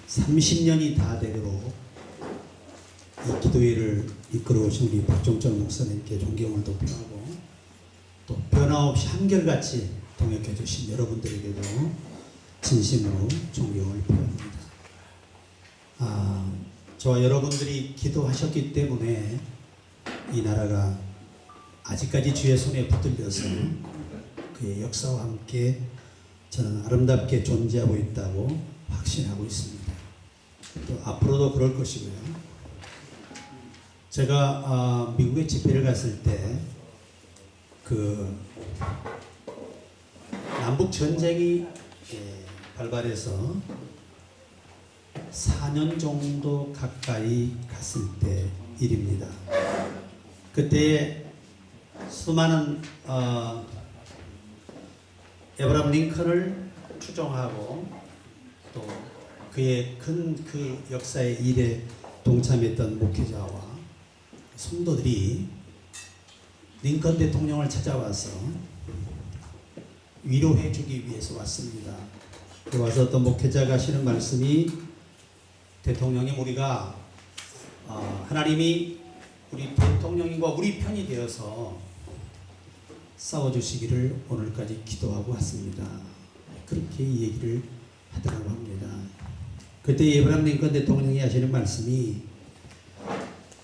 30년이 다 되도록 이 기도회를 이끌어오신 우리 박종철 목사님께 존경을 도표하고 또 변함없이 한결같이 동역해 주신 여러분들에게도 진심으로 존경을 표합니다. 저와 여러분들이 기도하셨기 때문에 이 나라가 아직까지 주의 손에 붙들려서 그의 역사와 함께 저는 아름답게 존재하고 있다고 확신하고 있습니다. 또 앞으로도 그럴 것이고요. 제가 미국에 집회를 갔을 때 그 남북 전쟁이 발발해서 4년 정도 가까이 갔을 때 일입니다. 그때 수많은 에브라함 링컨을 추종하고 또 그의 큰 그 역사의 일에 동참했던 목회자와 성도들이 링컨 대통령을 찾아와서 위로해 주기 위해서 왔습니다. 와서 어떤 목회자가 하시는 말씀이 대통령님 우리가 하나님이 우리 대통령님과 우리 편이 되어서 싸워주시기를 오늘까지 기도하고 왔습니다. 그렇게 얘기를 하더라고 합니다. 그때 에브라함 링컨 대통령이 하시는 말씀이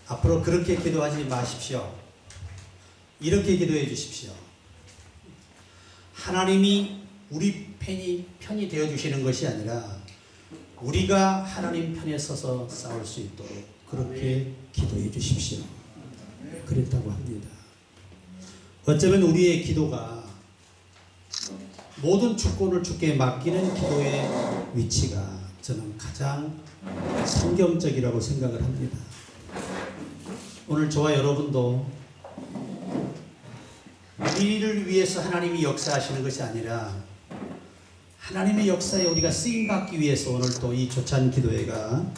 앞으로 그렇게 기도하지 마십시오. 이렇게 기도해 주십시오. 하나님이 우리 편이 되어 주시는 것이 아니라 우리가 하나님 편에 서서 싸울 수 있도록 그렇게 기도해 주십시오. 그랬다고 합니다. 어쩌면 우리의 기도가 모든 주권을 주께 맡기는 기도의 위치가 저는 가장 성경적이라고 생각을 합니다. 오늘 저와 여러분도 우리를 위해서 하나님이 역사하시는 것이 아니라 하나님의 역사에 우리가 쓰임받기 위해서 오늘 또 이 조찬 기도회가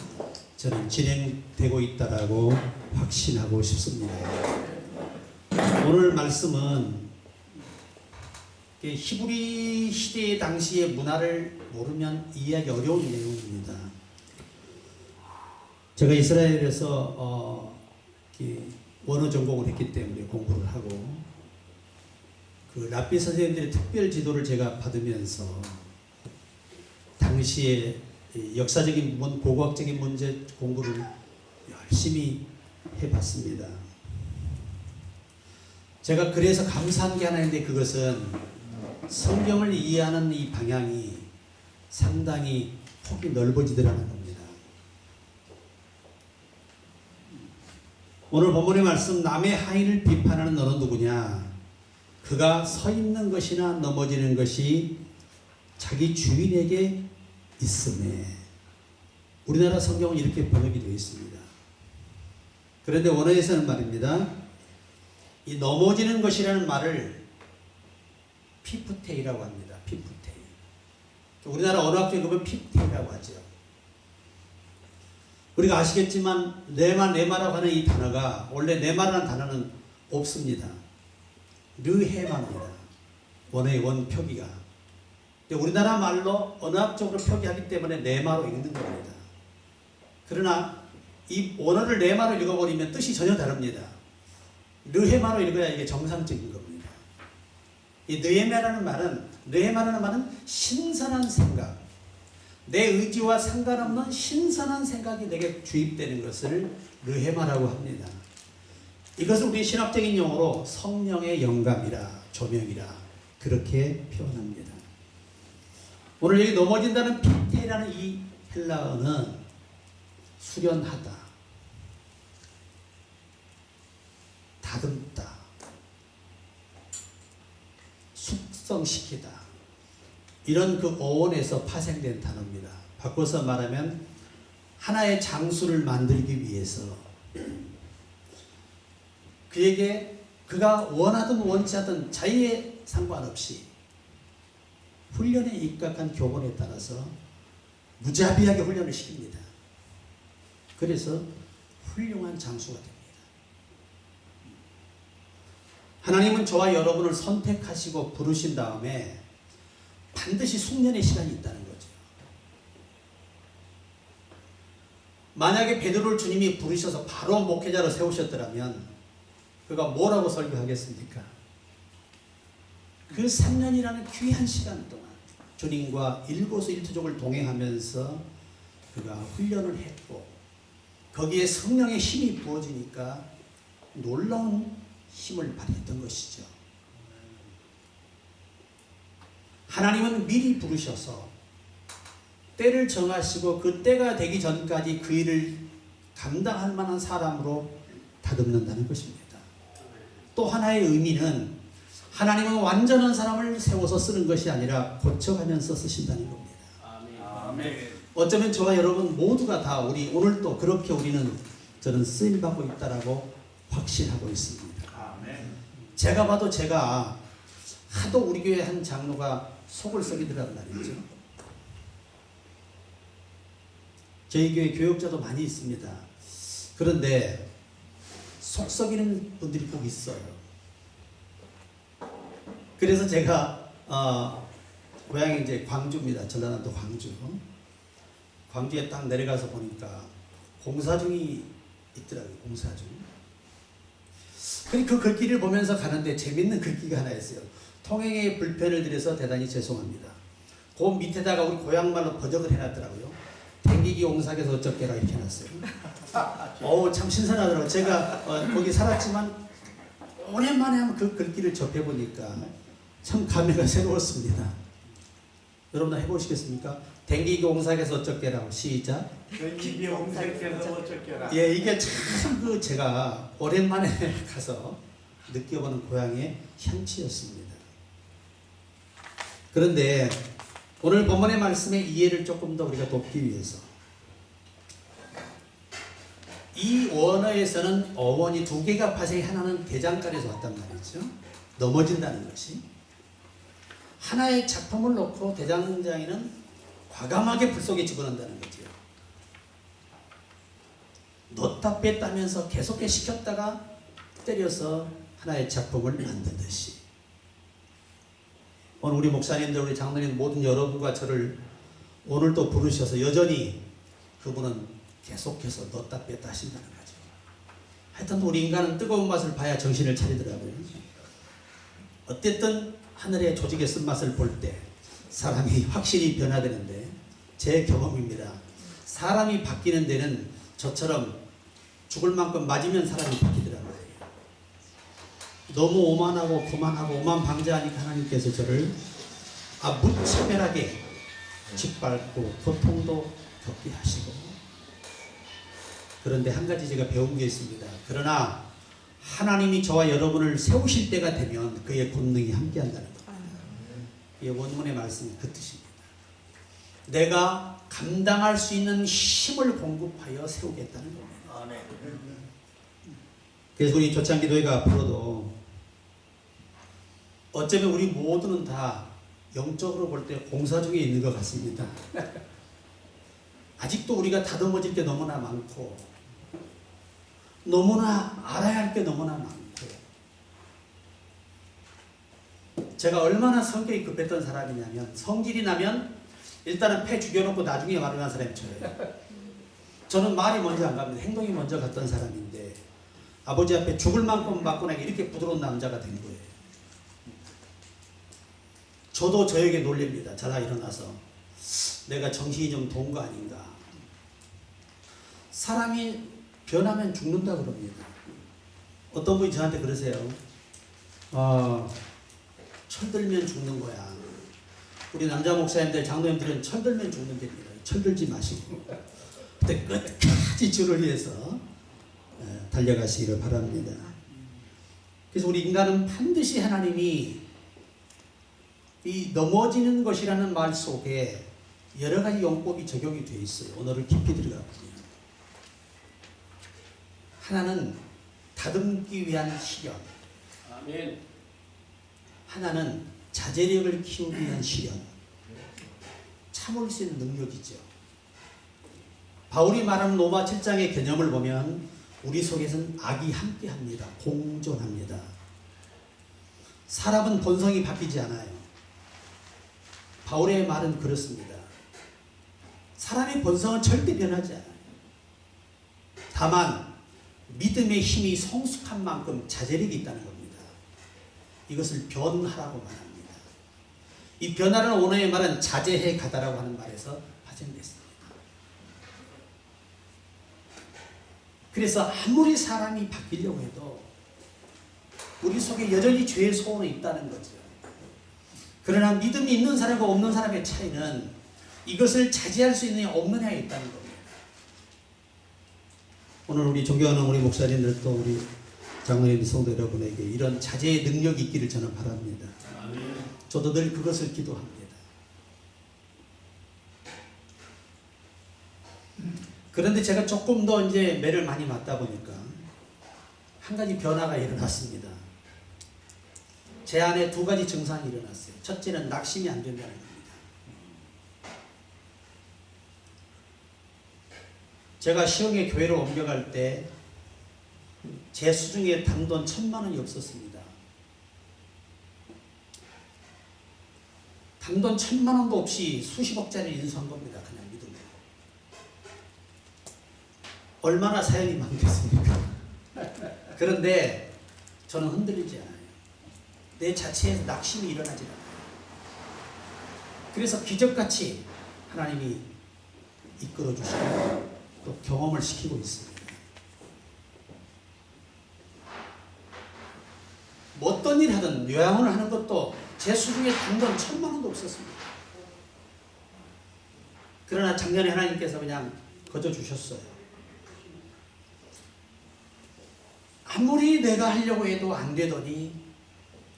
저는 진행되고 있다라고 확신하고 싶습니다. 오늘 말씀은 히브리 시대의 당시의 문화를 모르면 이해하기 어려운 내용입니다. 제가 이스라엘에서 원어 전공을 했기 때문에 공부를 하고 그 랍비 선생님들의 특별 지도를 제가 받으면서 당시에 역사적인 고고학적인 문제 공부를 열심히 해봤습니다. 제가 그래서 감사한 게 하나 있는데 그것은 성경을 이해하는 이 방향이 상당히 폭이 넓어지더라는 겁니다. 오늘 본문의 말씀 남의 하인을 비판하는 너는 누구냐? 그가 서 있는 것이나 넘어지는 것이 자기 주인에게 있음에 우리나라 성경은 이렇게 번역이 되어 있습니다. 그런데 원어에서는 말입니다. 이 넘어지는 것이라는 말을 피프테이라고 합니다. 피프테이. 우리나라 언어학적에 보면 피프테이라고 하죠. 우리가 아시겠지만 네마라고 하는 이 단어가 원래 네마라는 단어는 없습니다. 르헤마입니다. 원어의 원표기가. 우리나라 말로 언어학적으로 표기하기 때문에 네마로 읽는 겁니다. 그러나 이 원어를 네마로 읽어버리면 뜻이 전혀 다릅니다. 르헤마로 읽어야 이게 정상적인 겁니다. 이 르헤마라는 말은 신선한 생각, 내 의지와 상관없는 신선한 생각이 내게 주입되는 것을 르헤마라고 합니다. 이것을 우리 신학적인 용어로 성령의 영감이라 조명이라 그렇게 표현합니다. 오늘 여기 넘어진다는 피테라는 이 헬라어는 수련하다, 다듬다, 숙성시키다 이런 그 어원에서 파생된 단어입니다. 바꿔서 말하면 하나의 장수를 만들기 위해서 그에게 그가 원하든 원치 않든 자유에 상관없이 훈련에 입각한 교본에 따라서 무자비하게 훈련을 시킵니다. 그래서 훌륭한 장수가 됩니다. 하나님은 저와 여러분을 선택하시고 부르신 다음에 반드시 숙련의 시간이 있다는 거죠. 만약에 베드로를 주님이 부르셔서 바로 목회자로 세우셨더라면 그가 뭐라고 설교하겠습니까? 그 3년이라는 귀한 시간 동안 주님과 일거수일투족을 동행하면서 그가 훈련을 했고 거기에 성령의 힘이 부어지니까 놀라운 힘을 발휘했던 것이죠. 하나님은 미리 부르셔서 때를 정하시고 그 때가 되기 전까지 그 일을 감당할 만한 사람으로 다듬는다는 것입니다. 또 하나의 의미는 하나님은 완전한 사람을 세워서 쓰는 것이 아니라 고쳐가면서 쓰신다는 겁니다. 아멘. 어쩌면 저와 여러분 모두가 다 오늘도 그렇게 저는 쓰임받고 있다라고 확신하고 있습니다. 아멘. 제가 봐도 제가 하도 우리 교회 한 장로가 속을 썩이더란 말이죠. 저희 교회 교역자도 많이 있습니다. 그런데 속 썩이는 분들이 꼭 있어요. 그래서 제가 고향이 이제 광주입니다. 전라남도 광주. 광주에 딱 내려가서 보니까 공사 중이 있더라고요. 공사 중. 그 글귀를 보면서 가는데 재밌는 글귀가 하나 있어요. 통행에 불편을 드려서 대단히 죄송합니다. 그 밑에다가 우리 고향말로 번역을 해놨더라고요. 댕기기 옹사에서 어쩌게라 이렇게 해놨어요. 참 신선하더라고요. 제가 거기 살았지만 오랜만에 한번 그 글귀를 접해보니까 참 감회가 새로웠습니다. 여러분 해보시겠습니까? 댕기기 옹사에서 어쩌게라고 시작. 댕기기 옹사에서 어쩌게라. 예, 이게 참 제가 오랜만에 가서 느껴보는 고향의 향취였습니다. 그런데 오늘 본문의 말씀의 이해를 조금 더 우리가 돕기 위해서 이 원어에서는 어원이 두 개가 파생이 하나는 대장간에서 왔단 말이죠. 넘어진다는 것이 하나의 작품을 놓고 대장장이는 과감하게 불 속에 집어넣는다는 거죠. 넣다 뺐다면서 계속해 시켰다가 때려서 하나의 작품을 만들듯이 오늘 우리 목사님들 우리 장로님 모든 여러분과 저를 오늘도 부르셔서 여전히 그분은 계속해서 넣다 뺐다 하신다는 거죠. 하여튼 우리 인간은 뜨거운 맛을 봐야 정신을 차리더라고요. 어쨌든 하늘의 조직의 쓴맛을 볼 때 사람이 확실히 변화되는데 제 경험입니다. 사람이 바뀌는 데는 저처럼 죽을 만큼 맞으면 사람이 바뀌더라고요. 너무 오만하고 거만하고 오만방자하니까 하나님께서 저를 무차별하게 짓밟고 고통도 겪게 하시고 그런데 한 가지 제가 배운 게 있습니다. 그러나 하나님이 저와 여러분을 세우실 때가 되면 그의 권능이 함께한다는 겁니다. 이 원문의 말씀이 그 뜻입니다. 내가 감당할 수 있는 힘을 공급하여 세우겠다는 겁니다. 그래서 우리 조창기도회가 앞으로도 어쩌면 우리 모두는 다 영적으로 볼 때 공사 중에 있는 것 같습니다. 아직도 우리가 다듬어질 게 너무나 많고 너무나 알아야 할 게 너무나 많고 제가 얼마나 성격이 급했던 사람이냐면 성질이 나면 일단은 패 죽여놓고 나중에 말을 하는 사람이 저예요. 저는 말이 먼저 안 갑니다. 행동이 먼저 갔던 사람인데 아버지 앞에 죽을 만큼 맞고 나게 이렇게 부드러운 남자가 된 거예요. 저도 저에게 놀랍니다. 자다 일어나서 내가 정신이 좀 돈 거 아닌가. 사람이 변하면 죽는다 그럽니다. 어떤 분이 저한테 그러세요. 철들면 죽는 거야. 우리 남자 목사님들 장로님들은 철들면 죽는 겁니다. 철들지 마시고 그때 끝까지 주를 위해서 달려가시기를 바랍니다. 그래서 우리 인간은 반드시 하나님이 이 넘어지는 것이라는 말 속에 여러 가지 용법이 적용이 되어 있어요. 언어를 깊이 들어가 보면 하나는 다듬기 위한 시련, 아멘. 하나는 자제력을 키우기 위한 시련, 참을 수 있는 능력이죠. 바울이 말하는 로마 7장의 개념을 보면 우리 속에서는 악이 함께합니다. 공존합니다. 사람은 본성이 바뀌지 않아요. 바울의 말은 그렇습니다. 사람의 본성은 절대 변하지 않아요. 다만 믿음의 힘이 성숙한 만큼 자제력이 있다는 겁니다. 이것을 변하라고 말합니다. 이 변화라는 원어의 말은 자제해 가다라고 하는 말에서 파생됐습니다. 그래서 아무리 사람이 바뀌려고 해도 우리 속에 여전히 죄의 소원이 있다는 거죠. 그러나 믿음이 있는 사람과 없는 사람의 차이는 이것을 자제할 수 있느냐 없느냐에 있다는 겁니다. 오늘 우리 존경하는 우리 목사님들 또 우리 장로님 성도 여러분에게 이런 자제의 능력이 있기를 저는 바랍니다. 저도 늘 그것을 기도합니다. 그런데 제가 조금 더 이제 매를 많이 맞다 보니까 한 가지 변화가 일어났습니다. 제 안에 두 가지 증상이 일어났어요. 첫째는 낙심이 안 된다는 겁니다. 제가 시흥에 교회를 옮겨갈 때 제 수중에 단돈 1,000만 원이 없었습니다. 단돈 1,000만 원도 없이 수십억짜리 인수한 겁니다. 그냥 믿음으로. 얼마나 사연이 많겠습니까? 그런데 저는 흔들리지 않아요. 내 자체에서 낙심이 일어나지 않아요. 그래서 기적같이 하나님이 이끌어 주시고 또 경험을 시키고 있습니다. 뭐 어떤 일 하든 요양을 하는 것도 제 수중에 단돈 1,000만 원도 없었습니다. 그러나 작년에 하나님께서 그냥 거저 주셨어요. 아무리 내가 하려고 해도 안 되더니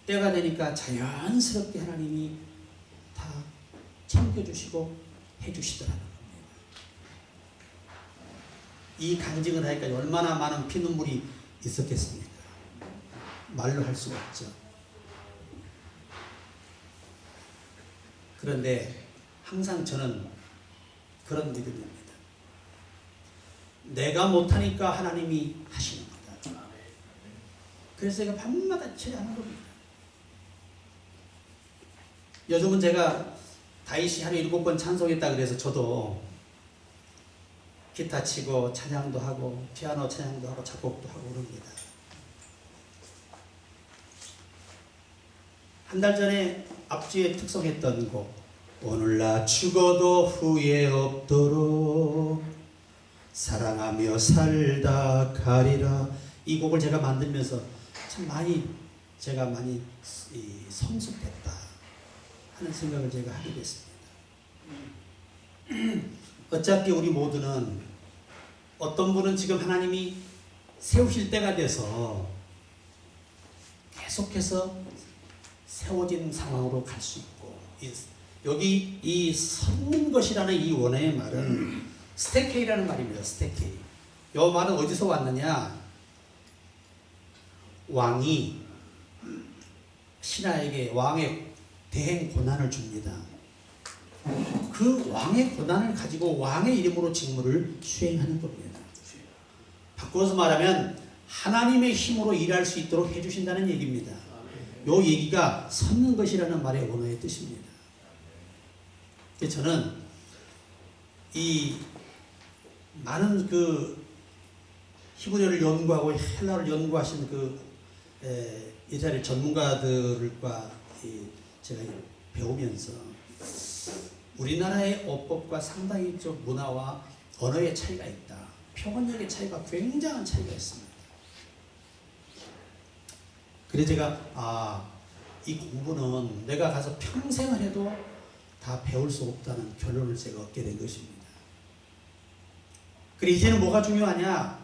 때가 되니까 자연스럽게 하나님이 다 챙겨주시고 해주시더라는 겁니다. 이 간증을 하니까 얼마나 많은 피눈물이 있었겠습니까? 말로 할 수가 없죠. 그런데 항상 저는 그런 믿음입니다. 내가 못하니까 하나님이 하시는 거다. 그래서 제가 밤마다 찬양하는 겁니다. 요즘은 제가 다윗이 하루에 7번 찬송했다 그래서 저도 기타 치고 찬양도 하고 피아노 찬양도 하고 작곡도 하고 그럽니다. 한 달 전에 앞주에 특송했던 곡 오늘 나 죽어도 후회 없도록 사랑하며 살다 가리라, 이 곡을 제가 만들면서 참 제가 많이 성숙했다 하는 생각을 제가 하게 됐습니다. 어차피 우리 모두는 어떤 분은 지금 하나님이 세우실 때가 돼서 계속해서 세워진 상황으로 갈 수 있고, 여기 이 섰는 것이라는 이 원어의 말은 스테케이라는 말입니다. 스테케이. 이 말은 어디서 왔느냐? 왕이 신하에게 왕의 대행 권한을 줍니다. 그 왕의 권한을 가지고 왕의 이름으로 직무를 수행하는 겁니다. 바꿔서 말하면 하나님의 힘으로 일할 수 있도록 해주신다는 얘기입니다. 이 얘기가 섰는 것이라는 말의 원어의 뜻입니다. 저는 이 많은 그 히브리어를 연구하고 헬라어를 연구하신 이스라엘 전문가들과 제가 배우면서 우리나라의 어법과 상당히 좀 문화와 언어의 차이가 있다. 표현력의 차이가 굉장한 차이가 있습니다. 그래서 제가 이 공부는 내가 가서 평생을 해도 다 배울 수 없다는 결론을 제가 얻게 된 것입니다. 그래 이제는 뭐가 중요하냐?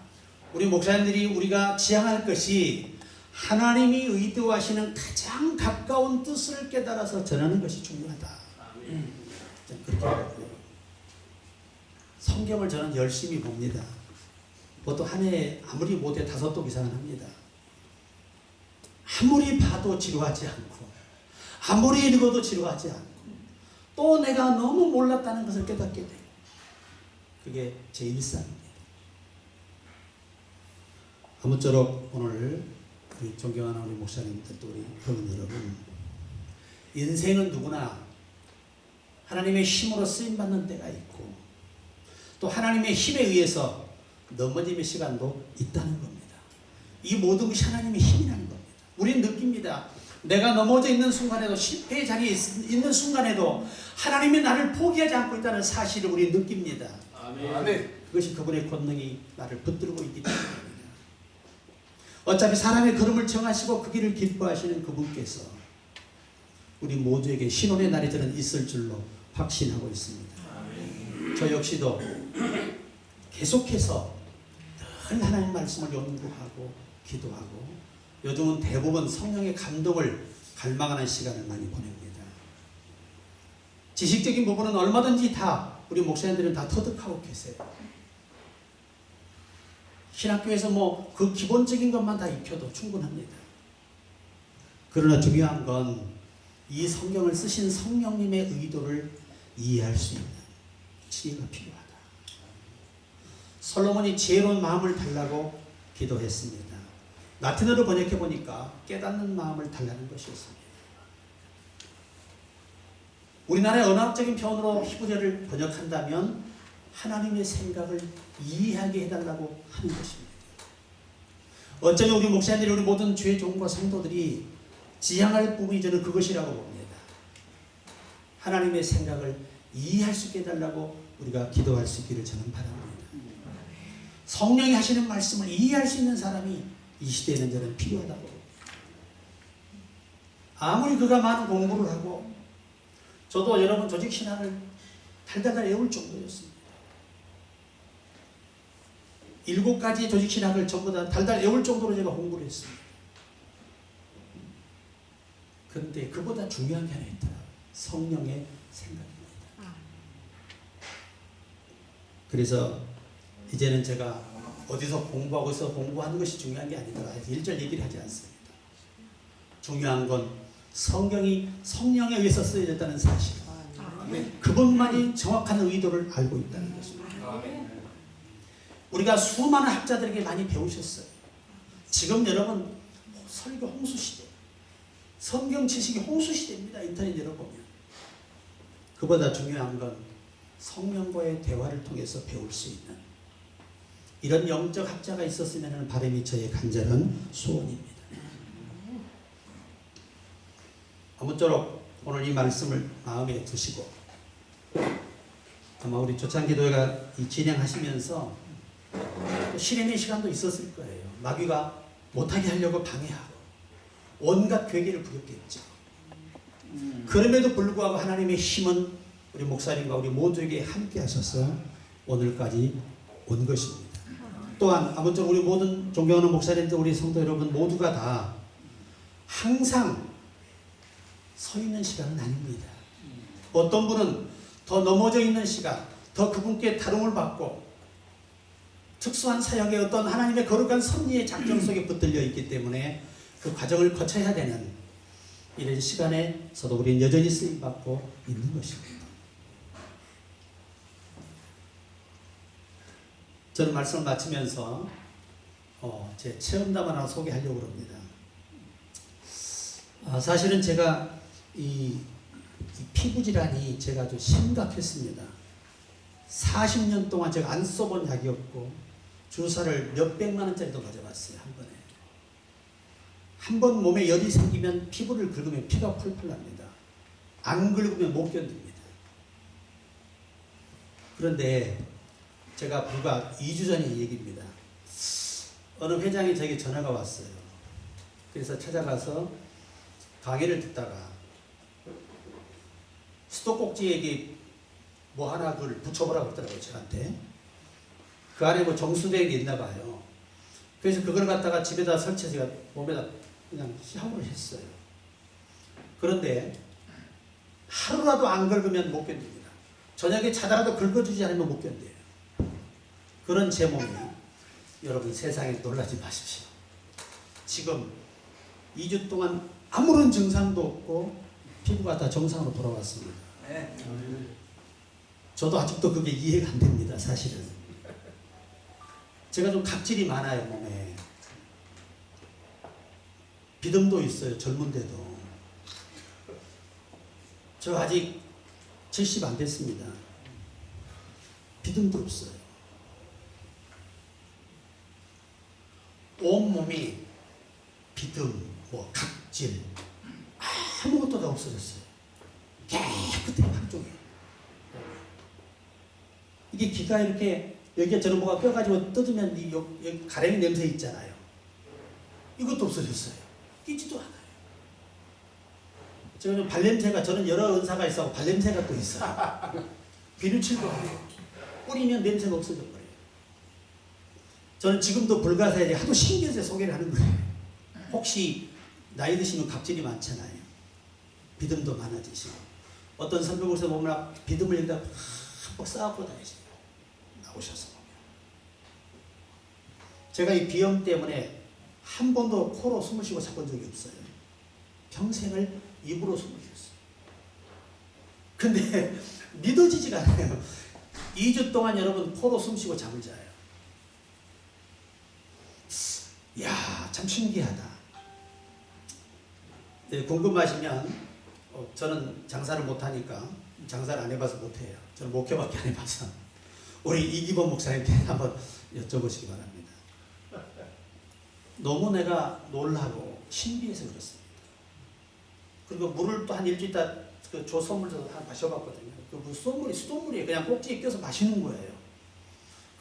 우리 목사님들이 우리가 지향할 것이 하나님이 의도하시는 가장 가까운 뜻을 깨달아서 전하는 것이 중요하다. 그렇게 하고요. 성경을 저는 열심히 봅니다. 보통 한 해에 아무리 못해 5독 이상은 합니다. 아무리 봐도 지루하지 않고 아무리 읽어도 지루하지 않고 또 내가 너무 몰랐다는 것을 깨닫게 돼요. 그게 제 일상입니다. 아무쪼록 오늘 우리 존경하는 우리 목사님들 또 우리 회원 여러분, 인생은 누구나 하나님의 힘으로 쓰임받는 때가 있고 또 하나님의 힘에 의해서 넘어짐의 시간도 있다는 겁니다. 이 모든 것이 하나님의 힘이라는 겁니다. 우리는 느낍니다. 내가 넘어져 있는 순간에도, 실패의 자리에 있는 순간에도 하나님이 나를 포기하지 않고 있다는 사실을 우리는 느낍니다. 아멘. 그것이 그분의 권능이 나를 붙들고 있기 때문입니다. 어차피 사람의 걸음을 정하시고 그 길을 기뻐하시는 그분께서 우리 모두에게 신혼의 날이 저는 있을 줄로 확신하고 있습니다. 저 역시도 계속해서 늘 하나님 말씀을 연구하고 기도하고 요즘은 대부분 성령의 감동을 갈망하는 시간을 많이 보냅니다. 지식적인 부분은 얼마든지 다 우리 목사님들은 다 터득하고 계세요. 신학교에서 뭐 그 기본적인 것만 다 익혀도 충분합니다. 그러나 중요한 건 이 성경을 쓰신 성령님의 의도를 이해할 수 있는 지혜가 필요하다. 솔로몬이 지혜로운 마음을 달라고 기도했습니다. 라틴어로 번역해 보니까 깨닫는 마음을 달라는 것이었습니다. 우리나라의 언어학적인 표현으로 히브리어를 번역한다면 하나님의 생각을 이해하게 해달라고 하는 것입니다. 어쩌면 우리 목사님들이 우리 모든 주의 종과 성도들이 지향할 부분이 저는 그것이라고 봅니다. 하나님의 생각을 이해할 수 있게 해달라고 우리가 기도할 수 있기를 저는 바랍니다. 성령이 하시는 말씀을 이해할 수 있는 사람이 이 시대에는 저는 필요하다고 봅니다. 아무리 그가 많은 공부를 하고 저도 여러분 조직신학을 달달달 외울 정도였습니다. 7가지 조직신학을 전부 다 달달 외울 정도로 제가 공부를 했습니다. 그런데 그보다 중요한 게 하나 있더라. 성령의 생각입니다. 그래서 이제는 제가 어디서 공부하고 있어 공부하는 것이 중요한 게 아니더라. 1절 얘기를 하지 않습니다. 중요한 건 성경이 성령에 의해서 쓰여졌다는 사실. 그분만이 정확한 의도를 알고 있다는 것입니다. 우리가 수많은 학자들에게 많이 배우셨어요. 지금 여러분 설교 홍수시대, 성경 지식이 홍수시대입니다. 인터넷 열어보면. 그보다 중요한 건 성령과의 대화를 통해서 배울 수 있는 이런 영적 학자가 있었으면 하는 바람이 저의 간절한 소원입니다. 아무쪼록 오늘 이 말씀을 마음에 두시고 아마 우리 조찬기도회가 진행하시면서 또 실행의 시간도 있었을 거예요. 마귀가 못하게 하려고 방해하고 온갖 괴계를 부렸겠죠. 그럼에도 불구하고 하나님의 힘은 우리 목사님과 우리 모두에게 함께 하셔서 오늘까지 온 것입니다. 또한 아무쪼록 우리 모든 존경하는 목사님들, 우리 성도 여러분 모두가 다 항상 서 있는 시간은 아닙니다. 어떤 분은 더 넘어져 있는 시간, 더 그분께 다rum을 받고 특수한 사역의 어떤 하나님의 거룩한 섭리의 작정 속에 붙들려 있기 때문에 그 과정을 거쳐야 되는 이런 시간에서도 우리는 여전히 쓰임받고 있는 것입니다. 저는 말씀을 마치면서 제 체험담 하나 소개하려고 합니다. 사실은 제가 이 피부 질환이 제가 아주 심각했습니다. 40년 동안 제가 안 써본 약이었고 주사를 몇백만 원짜리도 가져갔어요. 한 번에. 한 번 몸에 열이 생기면 피부를 긁으면 피가 펄펄 납니다. 안 긁으면 못 견딥니다. 그런데 제가 불과 2주 전의 얘기입니다. 어느 회장이 저에게 전화가 왔어요. 그래서 찾아가서 강의를 듣다가 수도꼭지에 뭐 하나 그걸 붙여보라고 했더라고요. 저한테. 그 안에 뭐 정수된 게 있나 봐요. 그래서 그걸 갖다가 집에다 설치해서 제가 몸에다 그냥 샤워를 했어요. 그런데 하루라도 안 긁으면 못 견딥니다. 저녁에 자다라도 긁어주지 않으면 못 견뎌요. 그런 제 몸이 여러분 세상에 놀라지 마십시오. 지금 2주 동안 아무런 증상도 없고 피부가 다 정상으로 돌아왔습니다. 저도 아직도 그게 이해가 안 됩니다. 사실은. 제가 좀 각질이 많아요. 몸에. 비듬도 있어요. 젊은데도. 저 아직 70 안 됐습니다. 비듬도 없어요. 온몸이 비듬, 뭐 각질 아무것도 다 없어졌어요. 깨끗해 한쪽에. 이게 기가 이렇게 여기에 저런 뭐가 껴가지고 뜯으면 여기 가래미 냄새 있잖아요. 이것도 없어졌어요. 끼지도 않아요. 저는 발냄새가, 저는 여러 은사가 있어 발냄새가 또 있어요. 비누칠도 하고 뿌리면 냄새가 없어져 버려요. 저는 지금도 불가사에 하도 신기해서 소개를 하는 거예요. 혹시 나이 드시면 각질이 많잖아요. 비듬도 많아지시고 어떤 선배님께서 보면 비듬을 여기다 팍 쌓아보고 다니세요. 나오셔서 보면 제가 이 비염 때문에 한 번도 코로 숨을 쉬고 자본 적이 없어요. 평생을 입으로 숨을 쉬었어요. 근데 믿어지지가 않아요. 2주 동안 여러분 코로 숨 쉬고 잠을 자요. 이야, 참 신기하다. 네, 궁금하시면 저는 장사를 못하니까 장사를 안 해봐서 못해요. 저는 목회밖에 안 해봐서 우리 이기범 목사님께 한번 여쭤보시기 바랍니다. 너무 내가 놀라고 신비해서 그렇습니다. 그리고 물을 또 한 일주일 있다 그 조소물도 한 마셔봤거든요. 그 수돗물이 수돗물이에요. 그냥 꼭지에 껴서 마시는 거예요.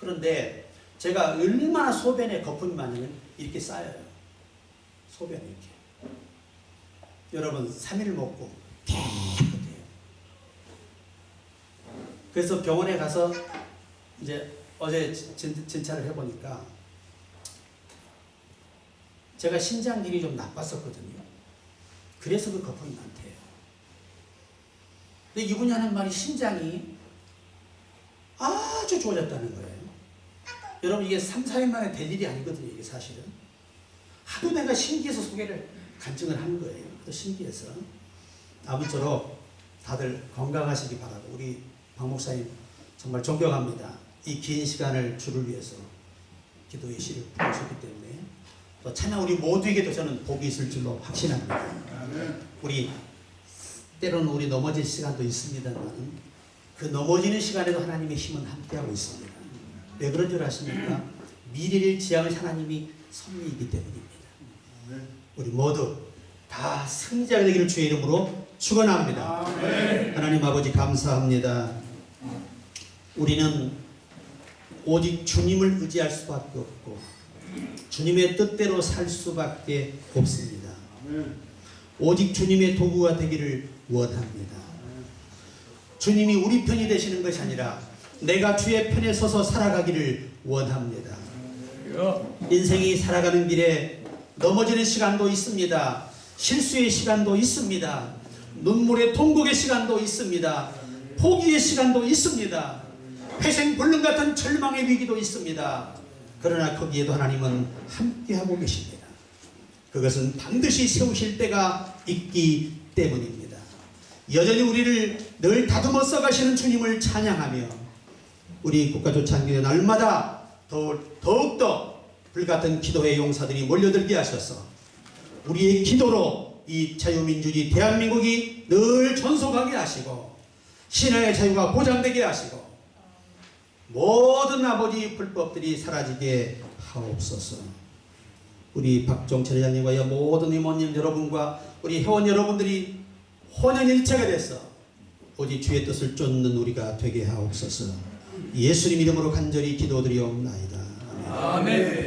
그런데 제가 얼마나 소변에 거품이 많으면 이렇게 쌓여요. 소변이 이렇게. 여러분 3일 먹고 깨끗해요. 그래서 병원에 가서 이제 어제 진찰을 해보니까 제가 신장질이 좀 나빴었거든요. 그래서 그 거품이 많대요. 근데 이분이 하는 말이 신장이 아주 좋아졌다는 거예요. 여러분 이게 3, 4일 만에 될 일이 아니거든요. 이게 사실은. 하도 내가 신기해서 소개를 간증을 하는 거예요. 또 신기해서. 아무쪼록 다들 건강하시기 바라고 우리 박 목사님 정말 존경합니다. 이 긴 시간을 주를 위해서 기도의 시를 부르셨기 때문에 또 찬양 우리 모두에게도 저는 복이 있을 줄로 확신합니다. 우리 때로는 우리 넘어질 시간도 있습니다만 그 넘어지는 시간에도 하나님의 힘은 함께하고 있습니다. 왜 그런 줄 아십니까? 미래를 지향할 하나님이 섭리이기 때문입니다. 우리 모두 다 승리자가 되기를 주의 이름으로 축원합니다. 하나님 아버지 감사합니다. 우리는 오직 주님을 의지할 수밖에 없고 주님의 뜻대로 살 수밖에 없습니다. 오직 주님의 도구가 되기를 원합니다. 주님이 우리 편이 되시는 것이 아니라 내가 주의 편에 서서 살아가기를 원합니다. 인생이 살아가는 길에 넘어지는 시간도 있습니다. 실수의 시간도 있습니다. 눈물의 통곡의 시간도 있습니다. 포기의 시간도 있습니다. 회생불능 같은 절망의 위기도 있습니다. 그러나 거기에도 하나님은 함께하고 계십니다. 그것은 반드시 세우실 때가 있기 때문입니다. 여전히 우리를 늘 다듬어 써가시는 주님을 찬양하며 우리 국가조창교회 날마다 더욱더 불같은 기도의 용사들이 몰려들게 하셔서 우리의 기도로 이 자유민주주의 대한민국이 늘 존속하게 하시고 신앙의 자유가 보장되게 하시고 모든 아버지 불법들이 사라지게 하옵소서. 우리 박종철 회장님과 모든 임원님 여러분과 우리 회원 여러분들이 혼연일체가 돼서 오직 주의 뜻을 쫓는 우리가 되게 하옵소서. 예수님 이름으로 간절히 기도드리옵나이다. 아멘.